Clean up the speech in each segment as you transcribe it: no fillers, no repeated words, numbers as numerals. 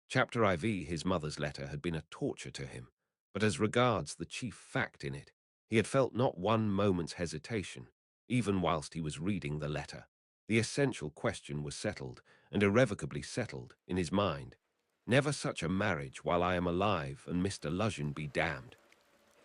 Chapter IV, his mother's letter, had been a torture to him, but as regards the chief fact in it, he had felt not one moment's hesitation, even whilst he was reading the letter. The essential question was settled, and irrevocably settled, in his mind. Never such a marriage while I am alive, and Mr. Lusian be damned.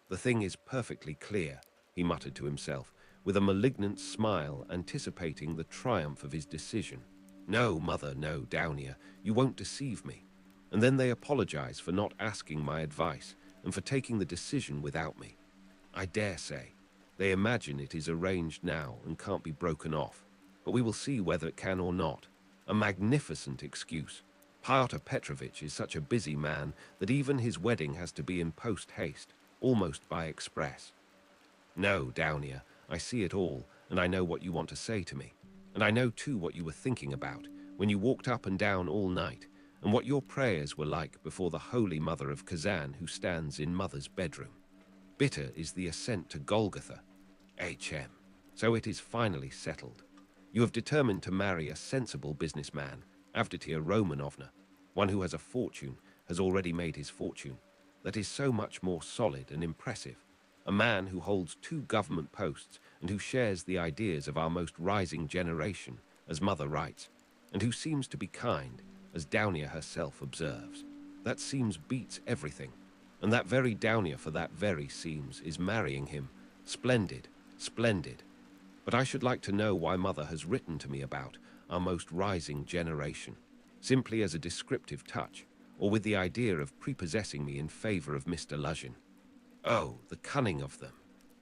The thing is perfectly clear, he muttered to himself, with a malignant smile anticipating the triumph of his decision. No, mother, no, Downier, you won't deceive me. And then they apologize for not asking my advice and for taking the decision without me. I dare say. They imagine it is arranged now and can't be broken off, but we will see whether it can or not. A magnificent excuse. Pyotr Petrovitch is such a busy man that even his wedding has to be in post-haste, almost by express. No, Downier, I see it all, and I know what you want to say to me. And I know too what you were thinking about when you walked up and down all night, and what your prayers were like before the Holy Mother of Kazan who stands in Mother's bedroom. Bitter is the ascent to Golgotha. HM. So it is finally settled. You have determined to marry a sensible businessman, Avditia Romanovna, one who has a fortune, has already made his fortune, that is so much more solid and impressive. A man who holds 2 government posts and who shares the ideas of our most rising generation, as Mother writes, and who seems to be kind, as Downier herself observes. That seems beats everything, and that very Downier for that very seems is marrying him. Splendid, splendid. But I should like to know why Mother has written to me about our most rising generation, simply as a descriptive touch, or with the idea of prepossessing me in favor of Mr. Lusian. Oh, the cunning of them!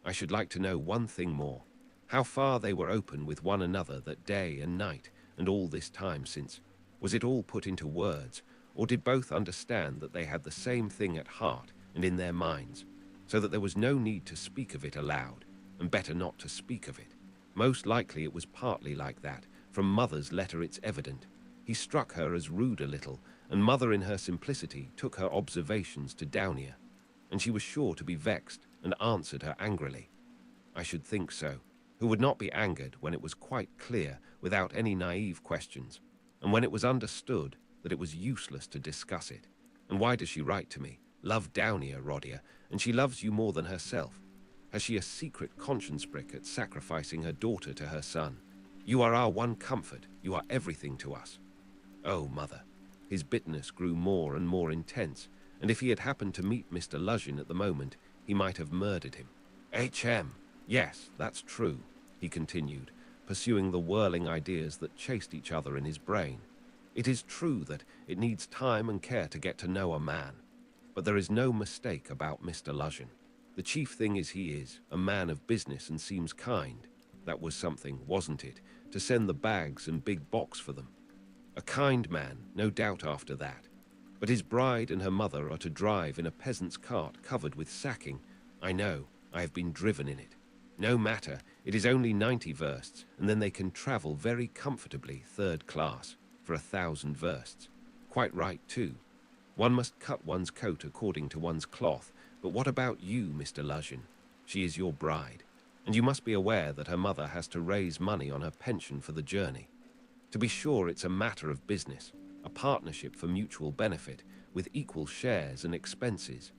I should like to know one thing more. How far they were open with one another that day and night, and all this time since. Was it all put into words, or did both understand that they had the same thing at heart and in their minds, so that there was no need to speak of it aloud, and better not to speak of it? Most likely it was partly like that. From Mother's letter it's evident. He struck her as rude a little, and Mother in her simplicity took her observations to Downier, and she was sure to be vexed and answered her angrily. I should think so. Who would not be angered when it was quite clear, without any naive questions, and when it was understood that it was useless to discuss it? And why does she write to me? Love Downier, Rodia, and she loves you more than herself. Has she a secret conscience prick at sacrificing her daughter to her son? You are our one comfort, you are everything to us. Oh, Mother. His bitterness grew more and more intense, and if he had happened to meet Mr. Lusian at the moment, he might have murdered him. HM. Yes, that's true, he continued, pursuing the whirling ideas that chased each other in his brain. It is true that it needs time and care to get to know a man, but there is no mistake about Mr. Lusian. The chief thing is he is a man of business and seems kind. That was something, wasn't it, to send the bags and big box for them? A kind man, no doubt after that. But his bride and her mother are to drive in a peasant's cart covered with sacking. I know, I have been driven in it. No matter, it is only 90 versts, and then they can travel very comfortably third class for 1,000 versts. Quite right, too. One must cut one's coat according to one's cloth, but what about you, Mr. Lusian? She is your bride, and you must be aware that her mother has to raise money on her pension for the journey. To be sure, it's a matter of business, a partnership for mutual benefit, with equal shares and expenses.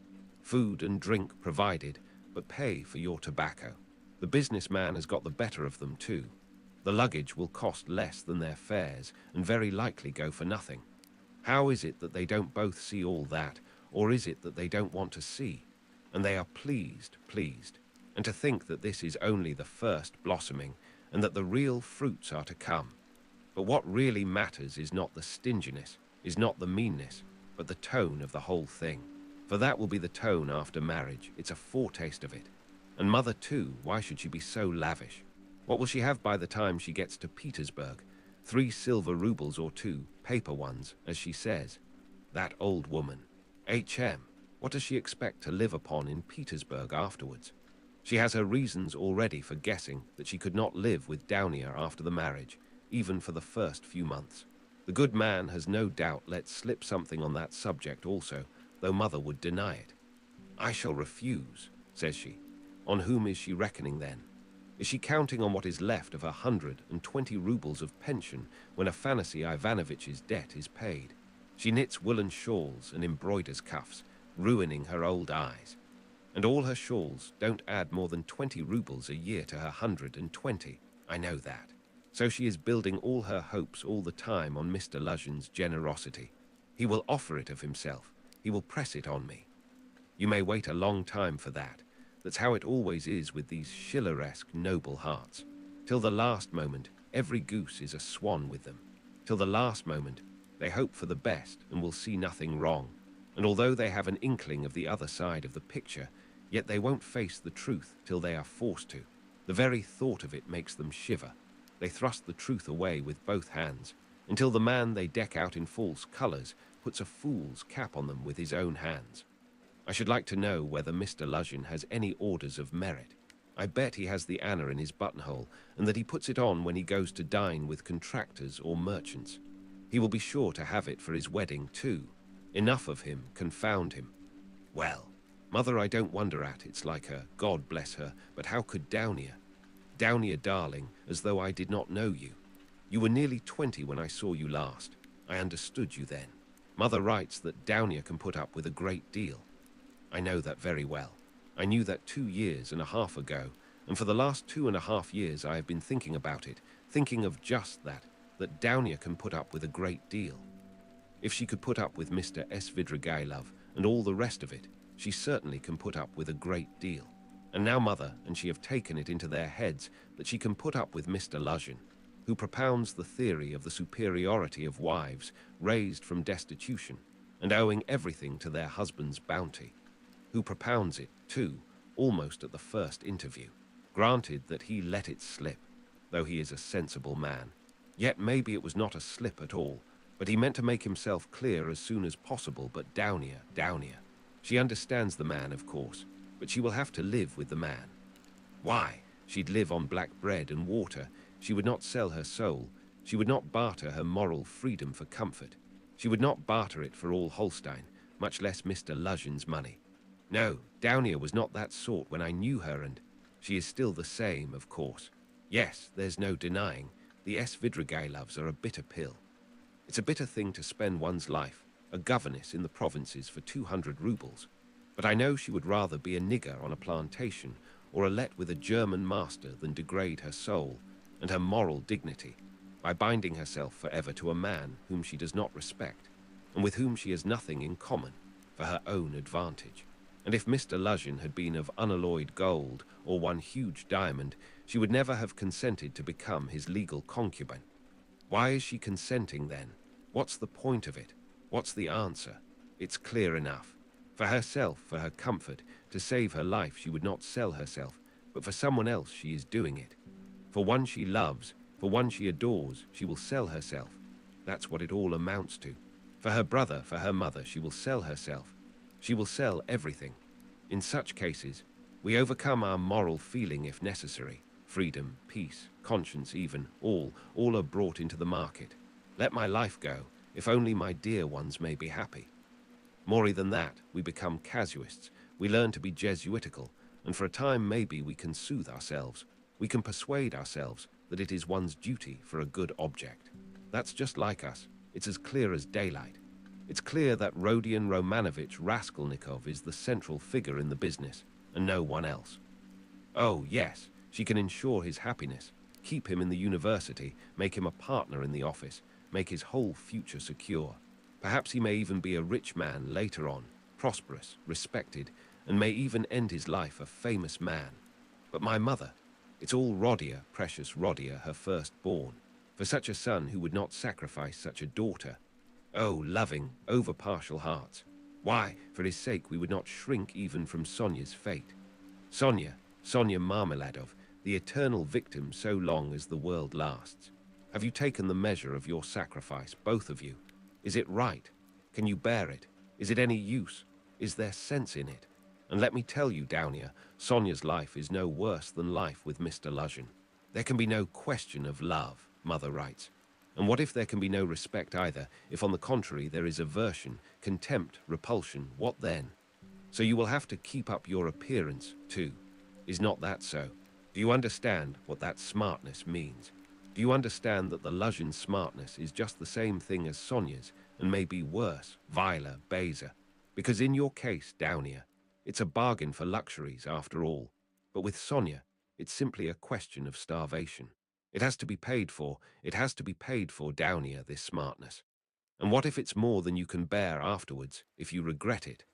Food and drink provided, but pay for your tobacco. The businessman has got the better of them too. The luggage will cost less than their fares, and very likely go for nothing. How is it that they don't both see all that, or is it that they don't want to see? And they are pleased. And to think that this is only the first blossoming, and that the real fruits are to come. But what really matters is not the stinginess, is not the meanness, but the tone of the whole thing. For that will be the tone after marriage. It's a foretaste of it. And Mother too, why should she be so lavish? What will she have by the time she gets to Petersburg? 3 silver rubles or 2, paper ones, as she says. That old woman. HM. What does she expect to live upon in Petersburg afterwards? She has her reasons already for guessing that she could not live with Downier after the marriage, even for the first few months. The good man has no doubt let slip something on that subject also, though Mother would deny it. I shall refuse, says she. On whom is she reckoning then? Is she counting on what is left of her 120 rubles of pension when Afanasy Ivanovitch's debt is paid? She knits woolen shawls and embroiders cuffs, ruining her old eyes. And all her shawls don't add more than 20 rubles a year to her 120. I know that. So she is building all her hopes all the time on Mr. Luzhin's generosity. He will offer it of himself. He will press it on me. You may wait a long time for that. That's how it always is with these Schilleresque noble hearts. Till the last moment, every goose is a swan with them. Till the last moment, they hope for the best and will see nothing wrong. And although they have an inkling of the other side of the picture, yet they won't face the truth till they are forced to. The very thought of it makes them shiver. They thrust the truth away with both hands, until the man they deck out in false colors puts a fool's cap on them with his own hands. I should like to know whether Mr. Luzhin has any orders of merit. I bet he has the Anna in his buttonhole, and that he puts it on when he goes to dine with contractors or merchants. He will be sure to have it for his wedding, too. Enough of him, confound him. Well, Mother, I don't wonder at it's like her, God bless her, but how could Downia? Downia, darling, as though I did not know you. You were nearly 20 when I saw you last. I understood you then. Mother writes that Downia can put up with a great deal. I know that very well. I knew that 2 years and a half ago, and for the last 2.5 years I have been thinking about it, thinking of just that Downia can put up with a great deal. If she could put up with Mr. Svidrigailov and all the rest of it, she certainly can put up with a great deal. And now Mother and she have taken it into their heads that she can put up with Mr. Luzhin, who propounds the theory of the superiority of wives raised from destitution and owing everything to their husband's bounty, who propounds it, too, almost at the first interview. Granted that he let it slip, though he is a sensible man. Yet maybe it was not a slip at all, but he meant to make himself clear as soon as possible. But Downia. She understands the man, of course, but she will have to live with the man. Why? She'd live on black bread and water. She would not sell her soul. She would not barter her moral freedom for comfort. She would not barter it for all Holstein, much less Mr. Luzhin's money. No, Downia was not that sort when I knew her, and she is still the same, of course. Yes, there's no denying, the Svidrigailovs are a bitter pill. It's a bitter thing to spend one's life, a governess in the provinces, for 200 rubles. But I know she would rather be a nigger on a plantation or a let with a German master than degrade her soul and her moral dignity by binding herself forever to a man whom she does not respect and with whom she has nothing in common for her own advantage. And if Mr. Luzhin had been of unalloyed gold or one huge diamond, she would never have consented to become his legal concubine. Why is she consenting then? What's the point of it? What's the answer? It's clear enough. For herself, for her comfort, to save her life, she would not sell herself, but for someone else she is doing it. For one she loves, for one she adores, she will sell herself. That's what it all amounts to. For her brother, for her mother, she will sell herself. She will sell everything. In such cases, we overcome our moral feeling if necessary. Freedom, peace, conscience even, all are brought into the market. Let my life go, if only my dear ones may be happy. More than that, we become casuists. We learn to be Jesuitical, and for a time maybe we can soothe ourselves. We can persuade ourselves that it is one's duty for a good object. That's just like us. It's as clear as daylight. It's clear that Rodion Romanovich Raskolnikov is the central figure in the business, and no one else. Oh, yes, she can ensure his happiness, keep him in the university, make him a partner in the office, make his whole future secure. Perhaps he may even be a rich man later on, prosperous, respected, and may even end his life a famous man. But my mother, it's all Rodia, precious Rodia, her firstborn, for such a son who would not sacrifice such a daughter. Oh, loving, over-partial hearts. Why, for his sake we would not shrink even from Sonia's fate. Sonia Marmeladov, the eternal victim so long as the world lasts. Have you taken the measure of your sacrifice, both of you? Is it right? Can you bear it? Is it any use? Is there sense in it? And let me tell you, Downia, Sonia's life is no worse than life with Mr. Luzhin. There can be no question of love, Mother writes. And what if there can be no respect either, if on the contrary there is aversion, contempt, repulsion, what then? So you will have to keep up your appearance, too. Is not that so? Do you understand what that smartness means? Do you understand that the Luzhin smartness is just the same thing as Sonia's, and maybe worse, viler, baser. Because in your case, Downier, it's a bargain for luxuries after all. But with Sonia, it's simply a question of starvation. It has to be paid for, it has to be paid for, Downier, this smartness. And what if it's more than you can bear afterwards, if you regret it?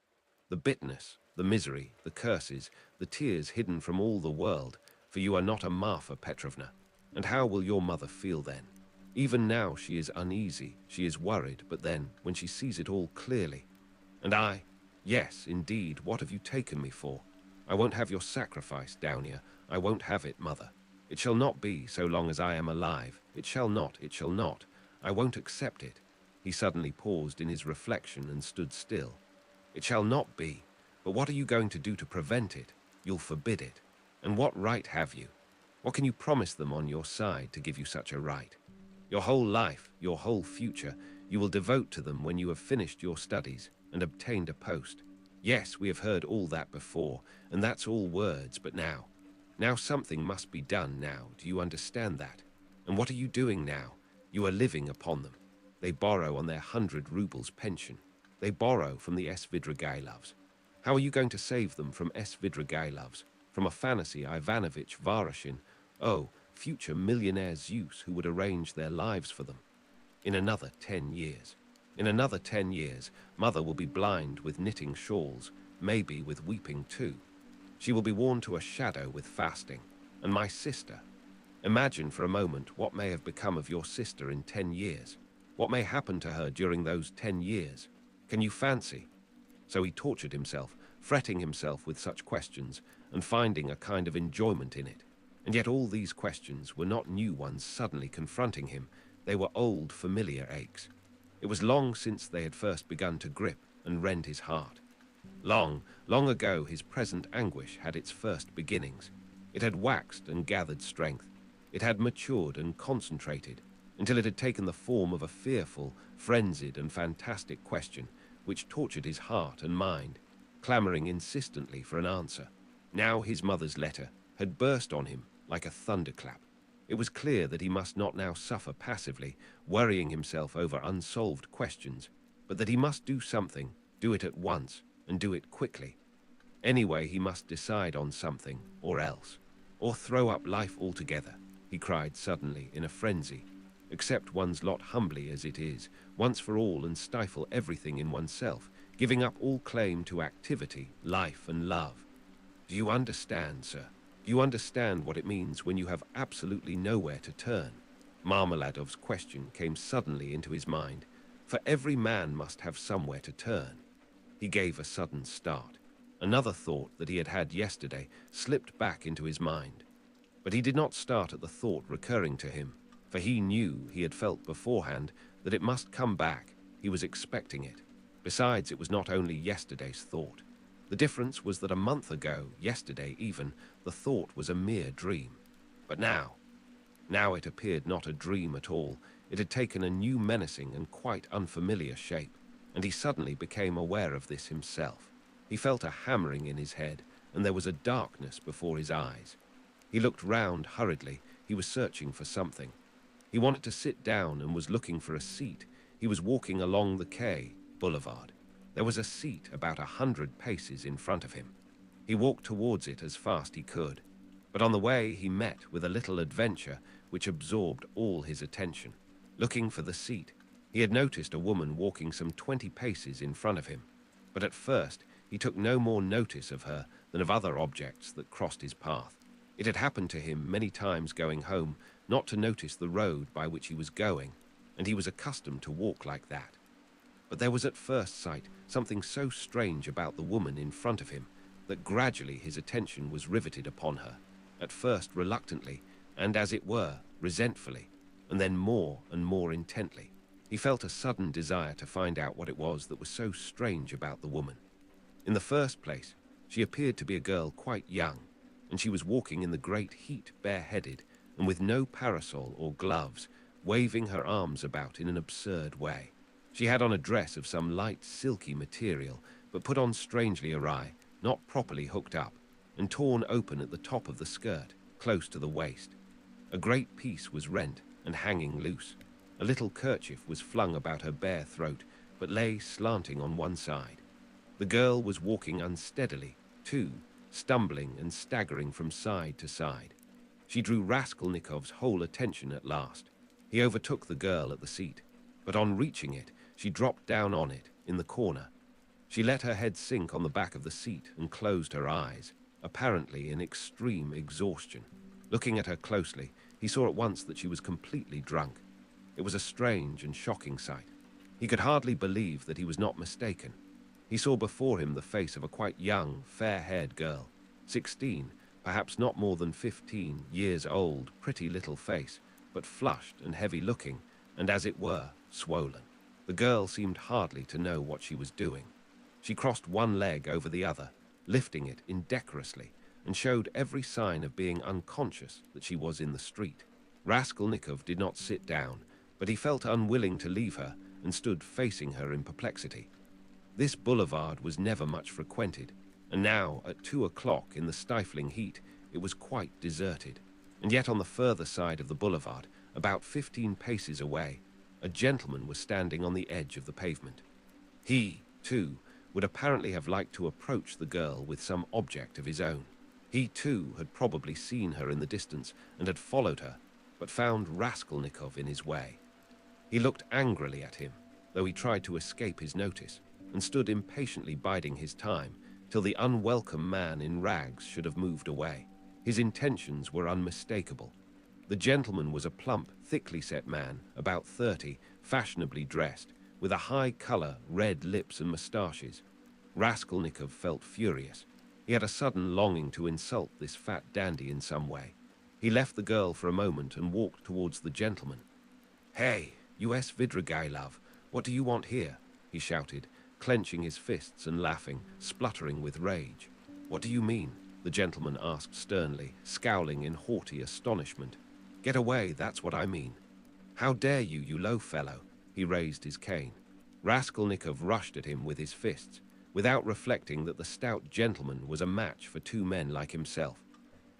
The bitterness, the misery, the curses, the tears hidden from all the world, for you are not a Marfa Petrovna. And how will your mother feel then? Even now she is uneasy, she is worried, but then, when she sees it all clearly, and I, yes, indeed, what have you taken me for? I won't have your sacrifice, Downier. I won't have it, mother. It shall not be so long as I am alive. It shall not, it shall not. I won't accept it. He suddenly paused in his reflection and stood still. It shall not be. But what are you going to do to prevent it? You'll forbid it. And what right have you? What can you promise them on your side to give you such a right? Your whole life, your whole future, you will devote to them when you have finished your studies and obtained a post. Yes, we have heard all that before, and that's all words, but now something must be done now, do you understand that? And what are you doing now? You are living upon them. They borrow on their 100 rubles pension. They borrow from the Svidrigailovs. How are you going to save them from Svidrigailovs, from Afanasy Ivanovich Varashin, oh, future millionaire Zeus who would arrange their lives for them? In another 10 years. In another 10 years, mother will be blind with knitting shawls, maybe with weeping too. She will be worn to a shadow with fasting. And my sister. Imagine for a moment what may have become of your sister in 10 years. What may happen to her during those 10 years? Can you fancy? So he tortured himself, fretting himself with such questions, and finding a kind of enjoyment in it. And yet all these questions were not new ones suddenly confronting him. They were old, familiar aches. It was long since they had first begun to grip and rend his heart. Long, long ago his present anguish had its first beginnings. It had waxed and gathered strength. It had matured and concentrated until it had taken the form of a fearful, frenzied and fantastic question which tortured his heart and mind, clamoring insistently for an answer. Now his mother's letter had burst on him like a thunderclap. It was clear that he must not now suffer passively, worrying himself over unsolved questions, but that he must do something, do it at once, and do it quickly. Anyway, he must decide on something, or else. Or throw up life altogether, he cried suddenly in a frenzy. Accept one's lot humbly as it is, once for all, and stifle everything in oneself, giving up all claim to activity, life, and love. Do you understand, sir? Do you understand what it means when you have absolutely nowhere to turn? Marmeladov's question came suddenly into his mind, for every man must have somewhere to turn. He gave a sudden start. Another thought that he had had yesterday slipped back into his mind. But he did not start at the thought recurring to him, for he knew, he had felt beforehand, that it must come back. He was expecting it. Besides, it was not only yesterday's thought. The difference was that a month ago, yesterday even, the thought was a mere dream. But now it appeared not a dream at all. It had taken a new menacing and quite unfamiliar shape, and he suddenly became aware of this himself. He felt a hammering in his head, and there was a darkness before his eyes. He looked round hurriedly. He was searching for something. He wanted to sit down and was looking for a seat. He was walking along the quay, boulevard. There was a seat about 100 paces in front of him. He walked towards it as fast he could. But on the way he met with a little adventure which absorbed all his attention. Looking for the seat, he had noticed a woman walking some 20 paces in front of him. But at first he took no more notice of her than of other objects that crossed his path. It had happened to him many times going home not to notice the road by which he was going, and he was accustomed to walk like that. But there was at first sight something so strange about the woman in front of him that gradually his attention was riveted upon her, at first reluctantly, and as it were, resentfully, and then more and more intently. He felt a sudden desire to find out what it was that was so strange about the woman. In the first place, she appeared to be a girl quite young, and she was walking in the great heat bareheaded and with no parasol or gloves, waving her arms about in an absurd way. She had on a dress of some light silky material, but put on strangely awry, not properly hooked up, and torn open at the top of the skirt, close to the waist. A great piece was rent and hanging loose. A little kerchief was flung about her bare throat, but lay slanting on one side. The girl was walking unsteadily, too, stumbling and staggering from side to side. She drew Raskolnikov's whole attention at last. He overtook the girl at the seat, but on reaching it, she dropped down on it, in the corner. She let her head sink on the back of the seat and closed her eyes, apparently in extreme exhaustion. Looking at her closely, he saw at once that she was completely drunk. It was a strange and shocking sight. He could hardly believe that he was not mistaken. He saw before him the face of a quite young, fair-haired girl, 16, perhaps not more than 15 years old, pretty little face, but flushed and heavy-looking, and as it were, swollen. The girl seemed hardly to know what she was doing. She crossed one leg over the other, lifting it indecorously, and showed every sign of being unconscious that she was in the street. Raskolnikov did not sit down, but he felt unwilling to leave her and stood facing her in perplexity. This boulevard was never much frequented, and now, at 2 o'clock in the stifling heat, it was quite deserted. And yet on the further side of the boulevard, about 15 paces away, a gentleman was standing on the edge of the pavement. He, too, would apparently have liked to approach the girl with some object of his own. He, too, had probably seen her in the distance and had followed her, but found Raskolnikov in his way. He looked angrily at him, though he tried to escape his notice, and stood impatiently biding his time till the unwelcome man in rags should have moved away. His intentions were unmistakable. The gentleman was a plump, thickly set man, about 30, fashionably dressed, with a high-color, red lips and moustaches. Raskolnikov felt furious. He had a sudden longing to insult this fat dandy in some way. He left the girl for a moment and walked towards the gentleman. "Hey, U.S. Vidragilov, what do you want here?" he shouted, clenching his fists and laughing, spluttering with rage. "What do you mean?" the gentleman asked sternly, scowling in haughty astonishment. "Get away, that's what I mean." "How dare you, you low fellow?" He raised his cane. Raskolnikov rushed at him with his fists, without reflecting that the stout gentleman was a match for two men like himself.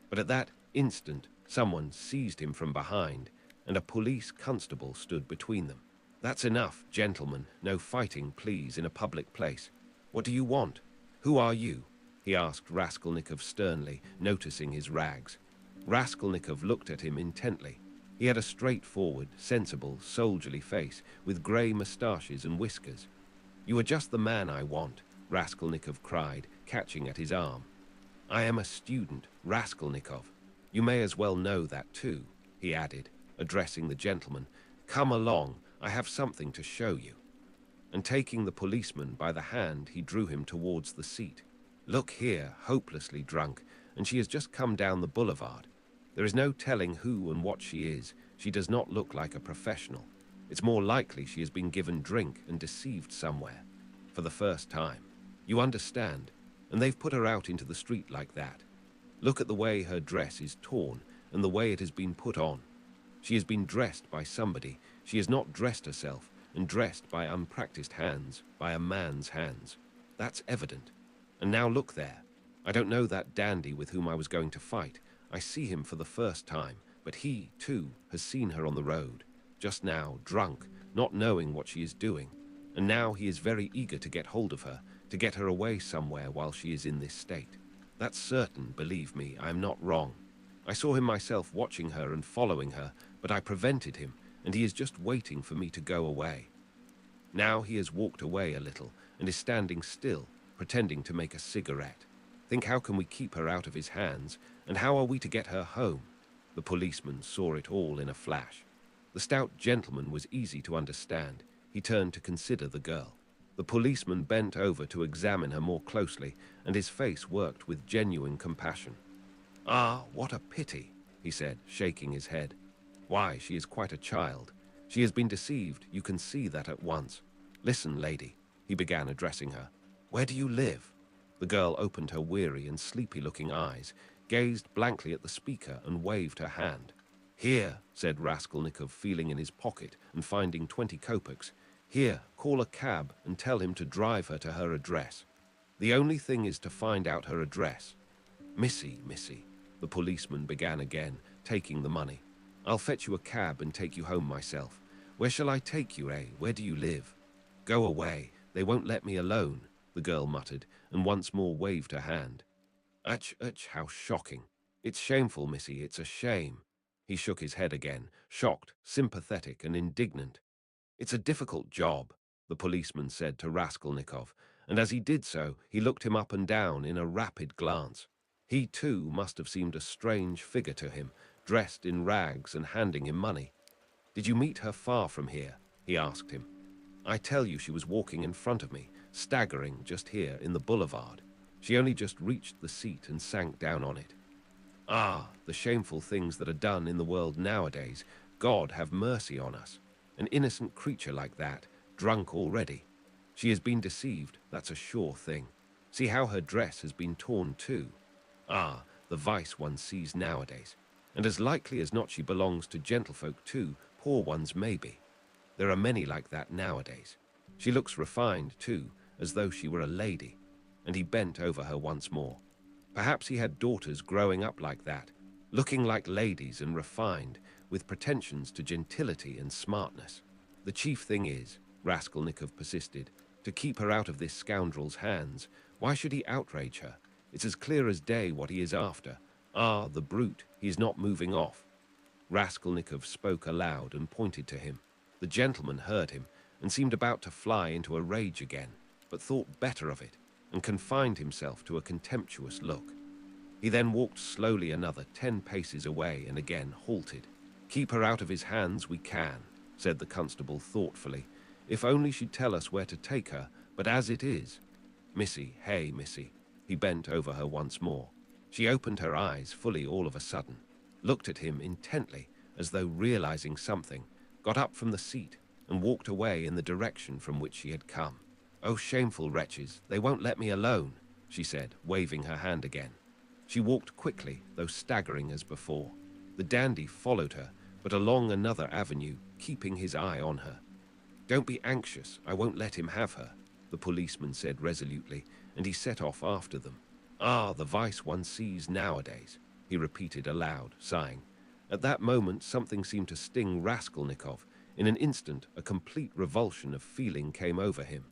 But at that instant, someone seized him from behind, and a police constable stood between them. "That's enough, gentlemen. No fighting, please, in a public place. What do you want? Who are you?" he asked Raskolnikov sternly, noticing his rags. Raskolnikov looked at him intently. He had a straightforward, sensible, soldierly face, with grey moustaches and whiskers. "You are just the man I want," Raskolnikov cried, catching at his arm. "I am a student, Raskolnikov. You may as well know that too," he added, addressing the gentleman. "Come along, I have something to show you." And taking the policeman by the hand, he drew him towards the seat. "Look here, hopelessly drunk, and she has just come down the boulevard. There is no telling who and what she is. She does not look like a professional. It's more likely she has been given drink and deceived somewhere. For the first time. You understand? And they've put her out into the street like that. Look at the way her dress is torn and the way it has been put on. She has been dressed by somebody. She has not dressed herself, and dressed by unpracticed hands, by a man's hands. That's evident. And now look there. I don't know that dandy with whom I was going to fight. I see him for the first time, but he, too, has seen her on the road, just now, drunk, not knowing what she is doing. And now he is very eager to get hold of her, to get her away somewhere while she is in this state. That's certain, believe me, I am not wrong. I saw him myself watching her and following her, but I prevented him, and he is just waiting for me to go away. Now he has walked away a little, and is standing still, pretending to make a cigarette. Think how can we keep her out of his hands, and how are we to get her home? The policeman saw it all in a flash. The stout gentleman was easy to understand. He turned to consider the girl. The policeman bent over to examine her more closely, and his face worked with genuine compassion. "Ah, what a pity," he said, shaking his head. "Why, she is quite a child. She has been deceived, you can see that at once. Listen, lady," he began, addressing her. "Where do you live?" The girl opened her weary and sleepy-looking eyes, gazed blankly at the speaker, and waved her hand. "Here," said Raskolnikov, feeling in his pocket and finding 20 kopecks. "Here, call a cab and tell him to drive her to her address. The only thing is to find out her address." Missy," the policeman began again, taking the money. "I'll fetch you a cab and take you home myself. Where shall I take you, eh? Where do you live?" Go away. They won't let me alone, the girl muttered, and once more waved her hand. Ach, how shocking. It's shameful, Missy, it's a shame. He shook his head again, shocked, sympathetic, and indignant. It's a difficult job, the policeman said to Raskolnikov, and as he did so, he looked him up and down in a rapid glance. He, too, must have seemed a strange figure to him, dressed in rags and handing him money. Did you meet her far from here? He asked him. I tell you she was walking in front of me, staggering just here in the boulevard. She only just reached the seat and sank down on it. Ah, the shameful things that are done in the world nowadays. God have mercy on us. An innocent creature like that, drunk already. She has been deceived, that's a sure thing. See how her dress has been torn too. Ah, the vice one sees nowadays. And as likely as not she belongs to gentlefolk too, poor ones maybe. There are many like that nowadays. She looks refined too, as though she were a lady. And he bent over her once more. Perhaps he had daughters growing up like that, looking like ladies and refined, with pretensions to gentility and smartness. The chief thing is, Raskolnikov persisted, to keep her out of this scoundrel's hands. Why should he outrage her? It's as clear as day what he is after. Ah, the brute, he is not moving off. Raskolnikov spoke aloud and pointed to him. The gentleman heard him and seemed about to fly into a rage again, but thought better of it and confined himself to a contemptuous look. He then walked slowly another 10 paces away and again halted. Keep her out of his hands we can, said the constable thoughtfully, if only she'd tell us where to take her, but as it is. Missy, hey, Missy. He bent over her once more. She opened her eyes fully all of a sudden, looked at him intently as though realizing something, got up from the seat and walked away in the direction from which she had come. Oh, shameful wretches, they won't let me alone, she said, waving her hand again. She walked quickly, though staggering as before. The dandy followed her, but along another avenue, keeping his eye on her. Don't be anxious, I won't let him have her, the policeman said resolutely, and he set off after them. Ah, the vice one sees nowadays, he repeated aloud, sighing. At that moment something seemed to sting Raskolnikov. In an instant, a complete revulsion of feeling came over him.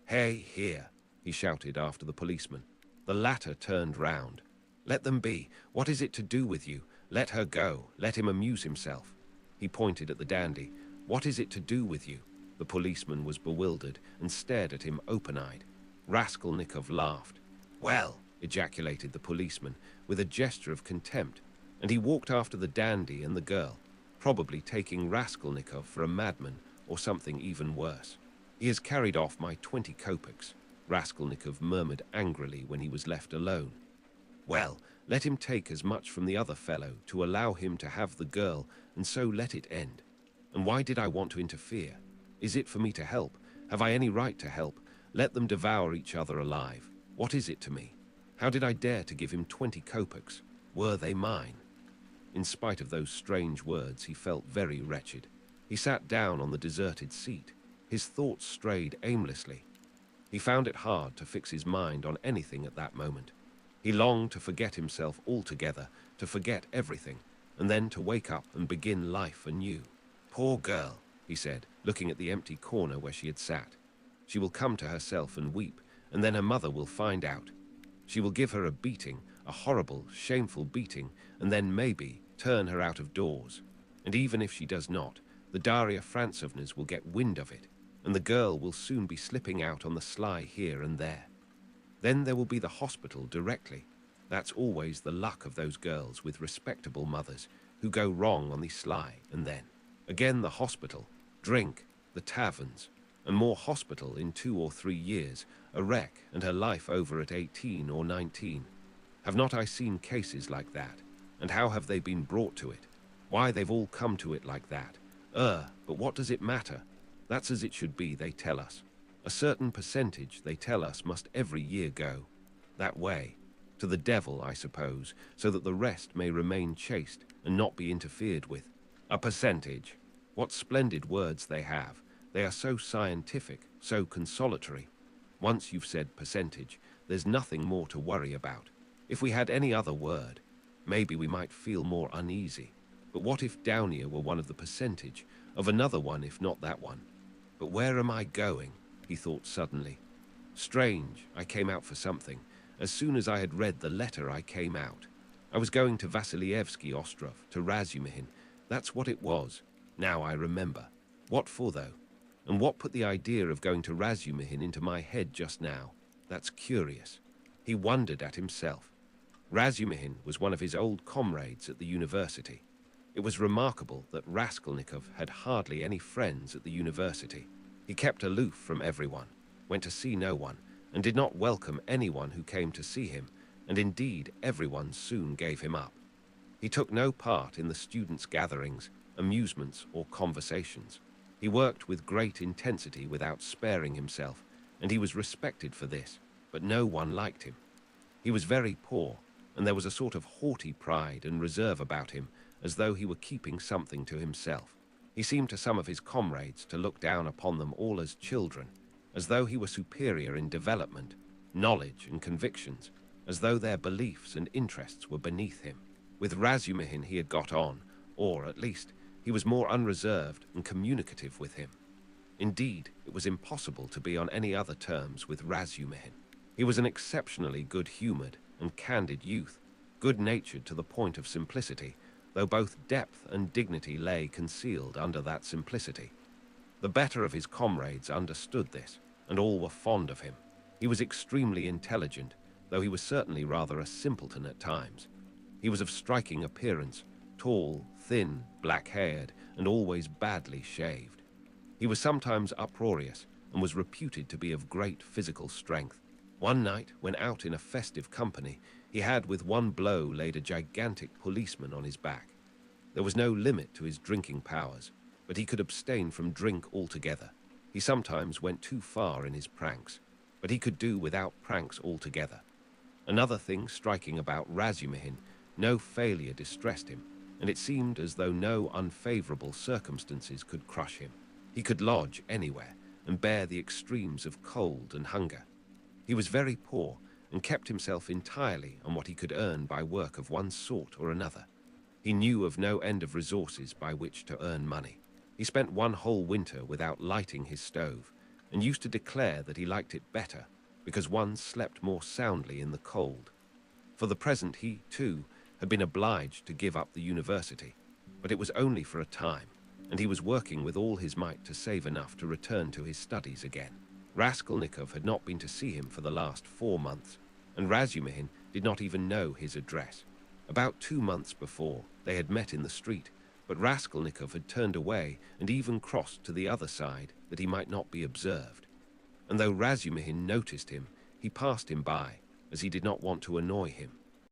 Hey, here, he shouted after the policeman. The latter turned round. Let them be. What is it to do with you? Let her go. Let him amuse himself. He pointed at the dandy. What is it to do with you? The policeman was bewildered and stared at him open-eyed. Raskolnikov laughed. Well, ejaculated the policeman with a gesture of contempt, and he walked after the dandy and the girl, probably taking Raskolnikov for a madman or something even worse. He has carried off my 20 kopecks, Raskolnikov murmured angrily when he was left alone. Well, let him take as much from the other fellow to allow him to have the girl, and so let it end. And why did I want to interfere? Is it for me to help? Have I any right to help? Let them devour each other alive. What is it to me? How did I dare to give him 20 kopecks? Were they mine? In spite of those strange words, he felt very wretched. He sat down on the deserted seat. His thoughts strayed aimlessly. He found it hard to fix his mind on anything at that moment. He longed to forget himself altogether, to forget everything, and then to wake up and begin life anew. Poor girl, he said, looking at the empty corner where she had sat. She will come to herself and weep, and then her mother will find out. She will give her a beating, a horrible, shameful beating, and then maybe turn her out of doors. And even if she does not, the Daria Francevnas will get wind of it, and the girl will soon be slipping out on the sly here and there. Then there will be the hospital directly. That's always the luck of those girls with respectable mothers who go wrong on the sly, and then again the hospital, drink, the taverns, and more hospital in 2 or 3 years, a wreck, and her life over at 18 or 19. Have not I seen cases like that? And how have they been brought to it? Why, they've all come to it like that. But what does it matter? That's as it should be, they tell us. A certain percentage, they tell us, must every year go. That way. To the devil, I suppose, so that the rest may remain chaste and not be interfered with. A percentage. What splendid words they have. They are so scientific, so consolatory. Once you've said percentage, there's nothing more to worry about. If we had any other word, maybe we might feel more uneasy. But what if Downier were one of the percentage, of another one if not that one? But where am I going? he thought suddenly. Strange, I came out for something. As soon as I had read the letter, I came out. I was going to Vasilievsky Ostrov, to Razumihin. That's what it was. Now I remember. What for, though? And what put the idea of going to Razumihin into my head just now? That's curious. He wondered at himself. Razumihin was one of his old comrades at the university. It was remarkable that Raskolnikov had hardly any friends at the university. He kept aloof from everyone, went to see no one, and did not welcome anyone who came to see him, and indeed everyone soon gave him up. He took no part in the students' gatherings, amusements, or conversations. He worked with great intensity without sparing himself, and he was respected for this, but no one liked him. He was very poor, and there was a sort of haughty pride and reserve about him, as though he were keeping something to himself. He seemed to some of his comrades to look down upon them all as children, as though he were superior in development, knowledge, and convictions, as though their beliefs and interests were beneath him. With Razumihin he had got on, or, at least, he was more unreserved and communicative with him. Indeed, it was impossible to be on any other terms with Razumihin. He was an exceptionally good-humored and candid youth, good-natured to the point of simplicity, though both depth and dignity lay concealed under that simplicity. The better of his comrades understood this, and all were fond of him. He was extremely intelligent, though he was certainly rather a simpleton at times. He was of striking appearance, tall, thin, black-haired, and always badly shaved. He was sometimes uproarious, and was reputed to be of great physical strength. One night, when out in a festive company, he had with one blow laid a gigantic policeman on his back. There was no limit to his drinking powers, but he could abstain from drink altogether. He sometimes went too far in his pranks, but he could do without pranks altogether. Another thing striking about Razumihin, no failure distressed him, and it seemed as though no unfavorable circumstances could crush him. He could lodge anywhere, and bear the extremes of cold and hunger. He was very poor, and kept himself entirely on what he could earn by work of one sort or another. He knew of no end of resources by which to earn money. He spent one whole winter without lighting his stove, and used to declare that he liked it better, because one slept more soundly in the cold. For the present he, too, had been obliged to give up the university, but it was only for a time, and he was working with all his might to save enough to return to his studies again. Raskolnikov had not been to see him for the last 4 months, and Razumihin did not even know his address. About 2 months before, they had met in the street, but Raskolnikov had turned away and even crossed to the other side that he might not be observed. And though Razumihin noticed him, he passed him by, as he did not want to annoy him.